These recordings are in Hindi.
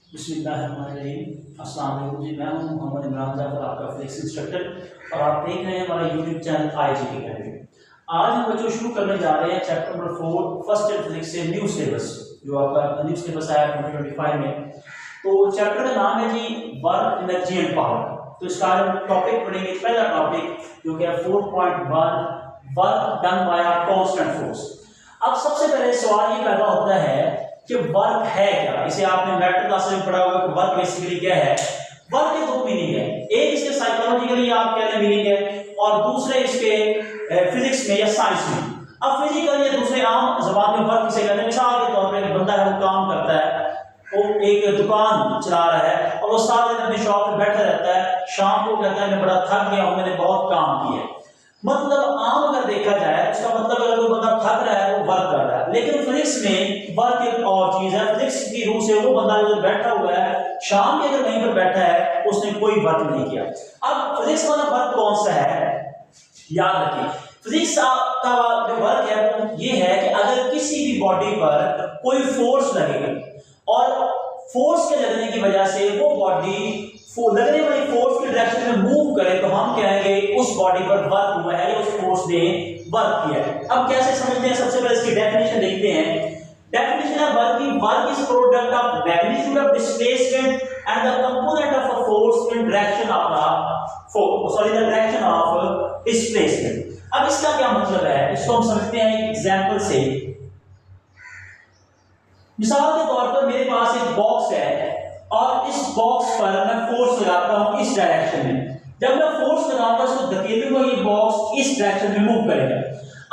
बिस्मिल्लाहिर्रहमानिर्रहीम। अस्सलाम वालेकुम जी, मैं हूं मोहम्मद इमरान जाफर, आपका फिजिक्स इंस्ट्रक्टर, और आप देख रहे हैं हमारा यूट्यूब चैनल आईजीके अकेडमी। आज हम बच्चों शुरू करने जा रहे हैं chapter number 4 first year physics से न्यू सिलेबस, जो आपका न्यू सिलेबस आया 2025 में। तो चैप्टर का नाम है जी वर्क, एनर्जी एंड पावर। तो इसका हम टॉपिक पढ़ेंगे। पहला टॉपिक जो कि है 4.1 work done by a constant force. अब सबसे पहले सवाल ये पैदा होता है कि वर्क है क्या। इसे आपने मैटर क्लास में पढ़ा होगा कि वर्क बेसिकली क्या है। वर्क के दो मीनिंग है, एक इसके साइकोलॉजिकली आप कह लें मीनिंग है, और दूसरे इसके फिजिक्स में या साइंस में। अब फिजिकल या दूसरे आम जबान में वर्क किसे कहते हैं। मिसाल के तौर पर एक बंदा है, वो काम करता है, वो एक दुकान चला रहा है और वो सारा दिन अपनी शॉप पे बैठा रहता है, शाम को कहता है मैं बड़ा थक गया हूं, मैंने बहुत काम किया। मतलब आम अगर देखा जाए उसका मतलब अगर कोई बंदा थक रहा है वो वर्क कर रहा है। लेकिन फिजिक्स में वर्क एक और चीज है। फिजिक्स की रूह से वो बंदा जो बैठा हुआ है, शाम के अगर वहीं पर बैठा है, उसने कोई वर्क नहीं किया। अब फिजिक्स वाला वर्क कौन सा है, याद रखिए। फिजिक्स का जो वर्क है वो ये है कि अगर किसी भी बॉडी पर कोई फोर्स लगेगा और फोर्स के लगने की वजह से वो बॉडी लगने वाली फोर्स की डायरेक्शन में मूव करे, तो हम कहेंगे उस बॉडी पर वर्क हुआ है या उस फोर्स ने वर्क किया है। अब कैसे समझते हैं, सबसे पहले इसकी डेफिनेशन देखते हैं। डेफिनेशन ऑफ वर्क की work is product of magnitude of displacement and the component of a force in direction of the direction of displacement. अब इसका क्या मतलब है, इसको हम समझते हैं एक एग्जांपल से। मिसाल के तौर पर मेरे पास एक बॉक्स है और इस बॉक्स पर मैं फोर्स लगाता हूं इस डायरेक्शन में। जब मैं फोर्स लगाऊंगा इसको धकेलूंगा, ये बॉक्स इस डायरेक्शन में मूव करेगा।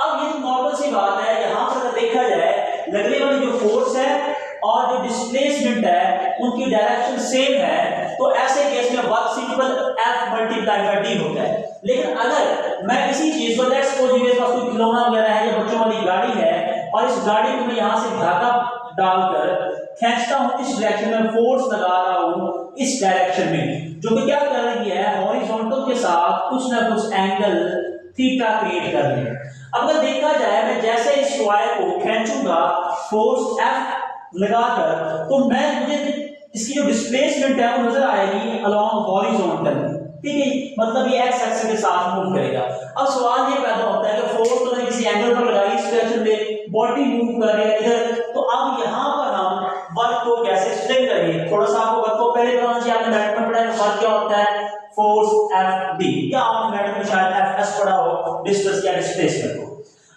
अब ये नॉर्मल सी बात है, यहां पर अगर देखा जाए लगने वाली जो फोर्स है और जो डिस्प्लेसमेंट है उनकी डायरेक्शन सेम है, तो ऐसे केस में work simple F multiply by D होता है। लेकिन अगर मैं इसी चीज को लेट्स सपोज मेरे पास कोई खिलौना वगैरह है या बच्चों वाली गाड़ी है और इस गाड़ी को मैं यहां से धागा डालकर खींचता हूं इस डायरेक्शन में, फोर्स लगा रहा हूं इस डायरेक्शन में, जो कि क्या कर रही है, हॉरिजॉन्टल के साथ कुछ ना कुछ एंगल थीटा क्रिएट कर रही है। अब अगर देखा जाए मैं जैसे इस वायर को खींचूंगा फोर्स F लगाकर, तो मुझे इसकी जो डिस्प्लेसमेंट है वो नजर आएगी अलोंग हॉरिजॉन्टल, ठीक है। मतलब ये एक्स एक्सिस के साथ मूव करेगा। अब सवाल ये पैदा होता है कि फोर्स तो मैंने किसी एंगल पर लगाई, इस डायरेक्शन में बॉडी मूव कर रही है इधर, तो अब यहां पर हम वर्क को कैसे एक्सप्लेन करेंगे। थोड़ा सा आपको वर्क को पहले बताना चाहिए। आपने मैथ में पढ़ा है वर्क क्या होता है, फोर्स F D, या आपने मैथ में शायद Fs पढ़ा हो, डिस्टेंस या डिस्प्लेसमेंट को।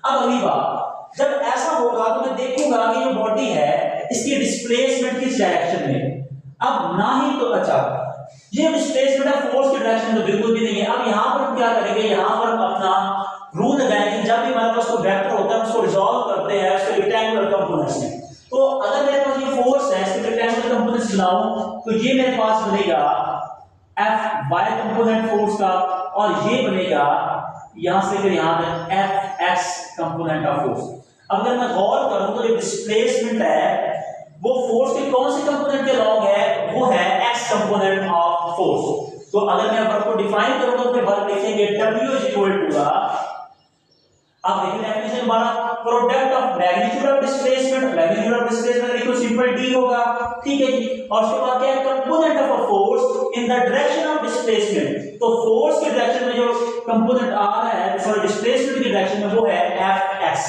अब अगली बात, जब ऐसा होगा तो मैं देखूंगा कि जो बॉडी है इसकी डिस्प्लेसमेंट किस डायरेक्शन में। अब ना ही तो अच्छा ये डिस्प्लेसमेंट है फोर्स की डायरेक्शन तो बिल्कुल भी नहीं है। अब यहां पर हम क्या करेंगे, यहां पर अपना रूल लगाएंगे। जब भी हमारे पास कोई वेक्टर होता है उसको रिजॉल्व करते हैं उसके रेक्टेंगुलर कंपोनेंट्स में। तो अगर मेरे पास ये फोर्स है, इसके रेक्टेंगुलर कंपोनेंट्स बनाऊं, तो ये मेरे पास बनेगा F y कंपोनेंट फोर्स का, और ये बनेगा यहां से फिर यहां तक F x component of force. अब अगर मैं गौर करूं तो ये डिस्प्लेसमेंट है वो फोर्स के कौन से कंपोनेंट के लॉन्ग है, वो है x कंपोनेंट ऑफ फोर्स। तो अगर मैं वर्क को डिफाइन करूंगा तो वर्क लिखेंगे W इज इक्वल टू अब देखिए डेफिनेशन हमारा product of magnitude of displacement, magnitude of displacement लिखो सिंपल D होगा, ठीक है जी। और उसके बाद क्या है, component of a force in the direction of displacement. तो फोर्स के डायरेक्शन में जो कंपोनेंट आ रहा है सॉरी डिस्प्लेसमेंट की डायरेक्शन में वो है Fx।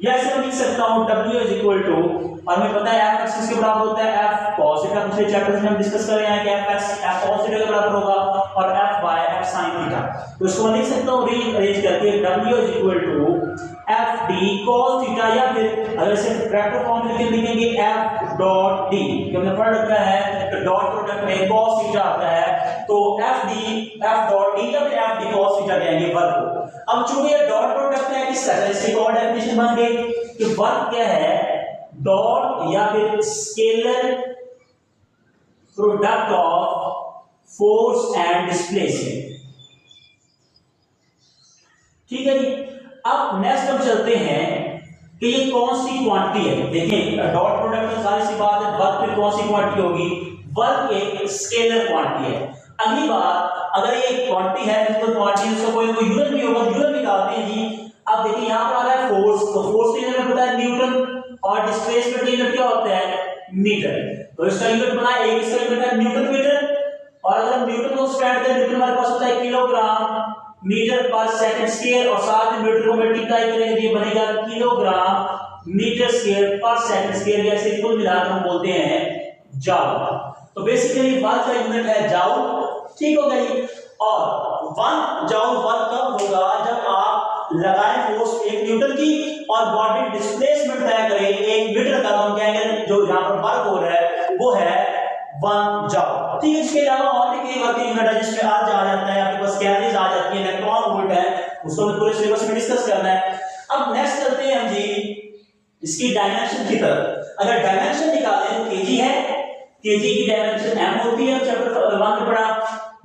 या ऐसे मैं लिख सकता हूं W इज इक्वल टू, और हमें पता है Fx किसके बराबर होता है, F cos थीटा। पिछले चैप्टर में हम डिस्कस कर रहे हैं कि F cos थीटा के बराबर होगा और Fy F sin थीटा। तो इसको मैं लिख सकता हूं रीअरेंज करके W is equal to Fd cos theta, या फिर अगर इसे वेक्टर फॉर्म में लिखेंगे F डॉट D, जो हमने पढ़ रखा है तो डॉट प्रोडक्ट में cos थीटा आता है, तो F डॉट D या फिर Fd cos थीटा कहेंगे वर्क को। अब चूंकि ये डॉट प्रोडक्ट है किसका, इसकी और डेफिनेशन बन गई कि वर्क क्या है, डॉट या फिर scalar product of force and displacement, ठीक है जी। अब नेक्स्ट हम चलते हैं कि ये कौन सी क्वांटिटी है। देखिए डॉट प्रोडक्ट में सारी सी बात है, वर्क में कौन सी क्वांटिटी होगी, वर्क एक स्केलर क्वांटिटी है। अगली बात, अगर ये क्वांटिटी है फिजिकल क्वांटिटी, उसका कोई यूनिट भी होगा, यूनिट निकालते हैं जी। अब देखिए यहां पर आ रहा है फोर्स, तो फोर्स की यूनिट पता है न्यूटन, और डिस्प्लेसमेंट की यूनिट क्या होता है, मीटर। तो इसका यूनिट बना, एक इसका यूनिट है न्यूटन मीटर, और अगर हम न्यूटन को स्प्रेड करें, न्यूटन हमारे पास होता है किलोग्राम मीटर पर सेकंड स्क्वायर, और साथ में मीटर को मल्टीप्लाई करेंगे तो ये बनेगा किलोग्राम मीटर स्क्वायर पर सेकंड स्क्वायर, या इसे कुल मिलाकर हम बोलते हैं जाउ। तो बेसिकली वर्क का यूनिट है जाउ, ठीक हो गई। और 1 जाउल वर्क कब होगा, जब आप लगाएं फोर्स 1 न्यूटन की और बॉडी डिस्प्लेसमेंट तय करें 1 मीटर का, हम कहेंगे जो यहां पर वर्क हो रहा है वो है 1 जाउल। ठीक है, इसके अलावा और भी कई वर्क यूनिट है जिसमें आज आ जाता है, आपके पास कैलोरीज आ जाती है, इलेक्ट्रॉन वोल्ट है, उसको भी पूरे सिलेबस में डिस्कस करना है। अब नेक्स्ट चलते हैं हम जी इसकी डायमेंशन की तरफ। अगर डायमेंशन निकालें तो केजी है, केजी की डायमेंशन m होती है, चैप्टर 1 में पढ़ा।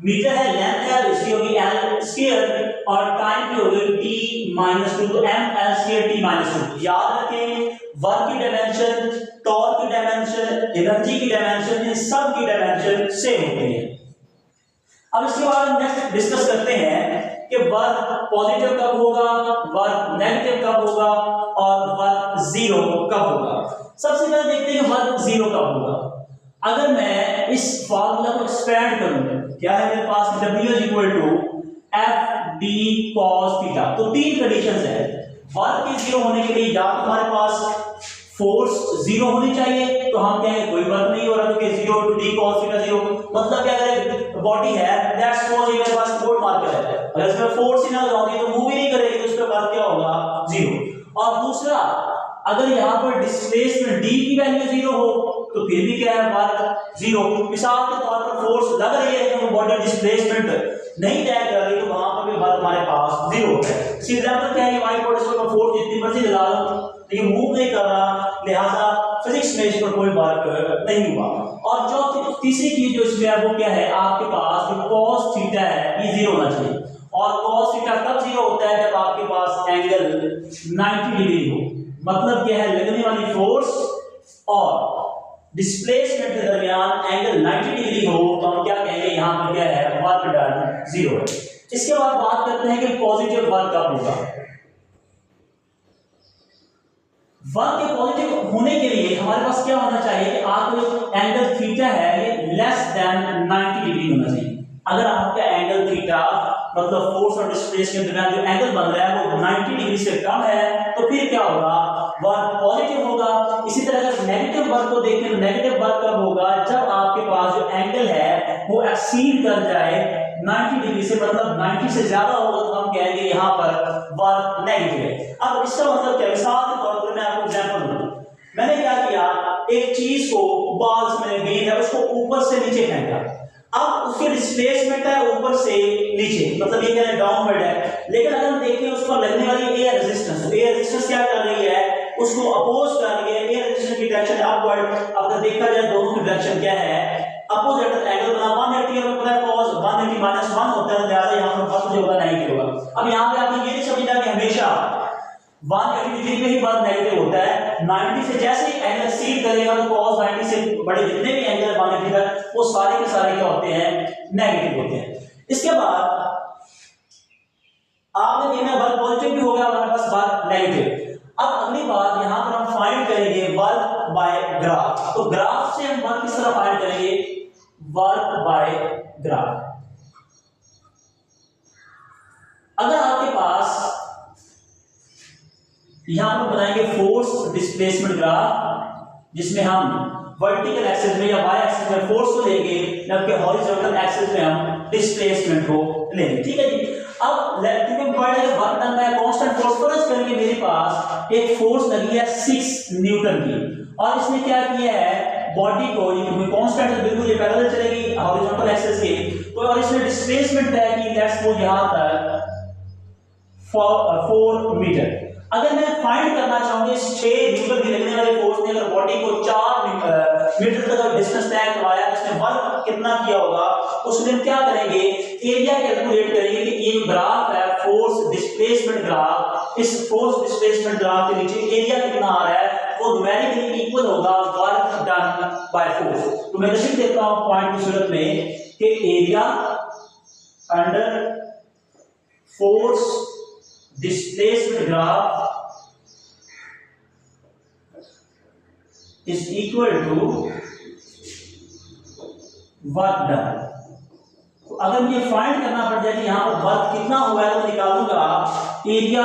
मीटर है, लेंथ है, इसकी होगी l स्क्वायर, और टाइम की होगी t-2, तो m l स्क्वायर t-2। याद रखें वर्क की डायमेंशन, टॉर्क की डायमेंशन, एनर्जी की डायमेंशन, इन सब की डायमेंशन सेम होती है। अब इसके बाद हम नेक्स्ट डिस्कस करते हैं कि वर्क पॉजिटिव कब होगा, वर्क नेगेटिव कब होगा, और वर्क जीरो कब होगा। सबसे पहले देखते हैं वर्क जीरो कब होगा। अगर मैं इस फार्मूला को एक्सपेंड करूं, क्या है मेरे पास W = FD cos थीटा, तो 3 कंडीशंस है वर्क के जीरो होने के लिए। या तो हमारे पास फोर्स जीरो होनी चाहिए, तो हम कहेंगे कोई वर्क नहीं हो रहा क्योंकि 0 × D cos थीटा 0, मतलब क्या अगर बॉडी है दैट्स सपोज ये मेरे पास बोर्ड मार्कर है, अगर इसमें फोर्स ही ना लगाऊंगी तो मूव ही नहीं करेगी, तो उस पे वर्क क्या होगा, जीरो। और दूसरा, अगर यहां पर डिस्प्लेसमेंट D की वैल्यू जीरो हो तो फिर भी क्या है वर्क जीरो। मिसाल के तौर पर फोर्स लग रही है कि बॉडी डिस्प्लेसमेंट नहीं तय कर रही, तो वहां पर भी वर्क हमारे पास जीरो है। इसी एग्जांपल क्या है, व्हाइट बोर्ड पर फोर्स जितनी मर्जी लगा लो लेकिन मूव नहीं कर रहा, लिहाजा फिजिक्स में इस पर कोई वर्क नहीं हुआ। और जो तीसरी चीज जो इसमें है वो क्या है, आपके पास जो cos थीटा है ये जीरो होना चाहिए। और cos थीटा कब जीरो होता है, जब आपके पास एंगल 90 डिग्री हो। मतलब क्या है, लगने वाली फोर्स और डिस्प्लेसमेंट के दरमियान एंगल 90 डिग्री हो, तो हम क्या कहेंगे यहाँ पर क्या है, वर्क डन जीरो है। इसके बाद बात करते हैं कि पॉजिटिव वर्क कब होगा। वर्क के पॉजिटिव होने के लिए हमारे पास क्या होना चाहिए कि आपको एंगल थीटा है ये लेस देन 90 डिग्री होना चाहिए। अगर आपका एंगल थीटा मतलब फोर्स और डिस्प्लेस के दरमियान जो एंगल बन रहा है वो 90 डिग्री से कम है, तो फिर क्या होगा, वर्क पॉजिटिव होगा। इसी तरह अगर नेगेटिव वर्क को देखें तो नेगेटिव वर्क कब होगा, जब आपके पास जो एंगल है वो एक्सीड कर जाए 90 डिग्री से, मतलब 90 से ज्यादा होगा, तो हम कहेंगे यहाँ पर वर्क नेगेटिव है। अब इसका मतलब क्या, मिसाल के तौर पर मैं आपको एग्जांपल दूं, मैंने क्या किया, एक चीज को बॉल से मैंने गेंद है उसको ऊपर से नीचे फेंका, अब उसकी डिस्प्लेसमेंट है ऊपर से नीचे, मतलब ये क्या है, डाउनवर्ड है। लेकिन अगर हम देखें उस पर लगने वाली एयर रेजिस्टेंस, एयर रेजिस्टेंस क्या कर रही है, उसको अपोज कर रही है, एयर रेजिस्टेंस की डायरेक्शन अपवर्ड। अगर देखा जाए दोनों की डायरेक्शन क्या है, अपोजिट एंगल बना 180 और ऊपर cos 180 -1 होता है, लिहाजा यहां पर वर्क जो होगा नेगेटिव होगा। अब यहां पे आपने ये नहीं समझना कि हमेशा 180 डिग्री में ही वर्क नेगेटिव होता है। 90 से जैसे ही एंगल एक्सीड करेगा तो cos 90 से बड़े जितने भी एंगल 180 तक वो सारे के सारे क्या होते हैं, नेगेटिव होते हैं। इसके बाद आपने देखना वर्क पॉजिटिव भी हो गया, हमारे पास वर्क नेगेटिव। अब अगली बात यहां पर हम फाइंड करेंगे वर्क बाय ग्राफ। तो ग्राफ से हम वर्क किस तरह फाइंड करेंगे, वर्क बाय ग्राफ। अगर आपके पास यहां पर बनाएंगे फोर्स डिस्प्लेसमेंट ग्राफ, जिसमें हम वर्टिकल एक्सिस में या वाई एक्सिस में फोर्स को लेंगे, जबकि हॉरिजॉन्टल एक्सिस में हम डिस्प्लेसमेंट को लेंगे, ठीक है जी। अब क्योंकि work done by constant force, फर्ज करेंगे मेरे पास एक फोर्स लगी है 6 न्यूटन की, और इसने क्या किया है, बॉडी को ये कांस्टेंट है बिल्कुल, ये पैरेलल चलेगी हॉरिजॉन्टल एक्सिस के, तो और इसने डिस्प्लेसमेंट तय की, लेट्स सपोज यहां तक 4 मीटर। अगर मैं फाइंड करना चाहूंगा इस 6 न्यूटन की लगने वाले फोर्स ने अगर बॉडी को 4 मीटर तक डिस्टेंस तय करवाया, इसने वर्क कितना किया होगा, उसमें हम क्या करेंगे, एरिया कैलकुलेट करेंगे कि ये ग्राफ है फोर्स डिस्प्लेसमेंट ग्राफ, इस फोर्स डिस्प्लेसमेंट ग्राफ के नीचे एरिया कितना आ रहा है वो न्यूमेरिकली इक्वल होगा वर्क डन बाय फोर्स। तो मैं लिख देता हूं पॉइंट की सूरत में कि area under force displacement graph is equal to work done. तो अगर मुझे फाइंड करना पड़ जाए कि यहाँ पर वर्क कितना हुआ है तो निकालूंगा एरिया।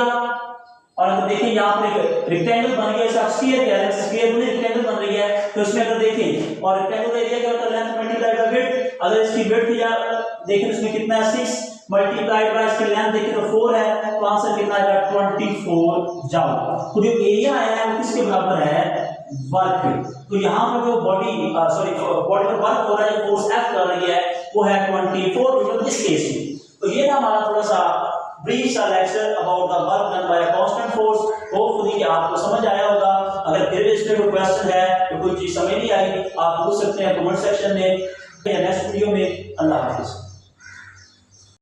और अगर देखें यहाँ पर एक रेक्टेंगल बन गया, इसका स्फीयर क्या है, स्फीयर में रेक्टेंगल बन रही है, तो इसमें अगर देखें और रेक्टेंगल एरिया क्या होता है, लेंथ मल्टीप्लाई बाय विड्थ। अगर इसकी विड्थ या देखें इसमें कितना है 6 मल्टीप्लाइड बाय इसकी लेंथ देखें तो 4 है, तो आंसर कितना आएगा 24 जाओ। तो जो एरिया आया है वो किसके बराबर है, वर्क के। तो यहाँ पर जो बॉडी बॉडी पर वर्क हो रहा है, फोर्स F कर रही है, वो है 24 इस केस में। तो ये था हमारा थोड़ा सा ब्रीफ सा lecture about the work done by a constant force. Hopefully कि आपको समझ आया होगा। अगर फिर इस पे कोई क्वेश्चन है तो कोई चीज समझ नहीं आई, आप पूछ सकते हैं कमेंट सेक्शन में या नेक्स्ट वीडियो में। अल्लाह हाफिज।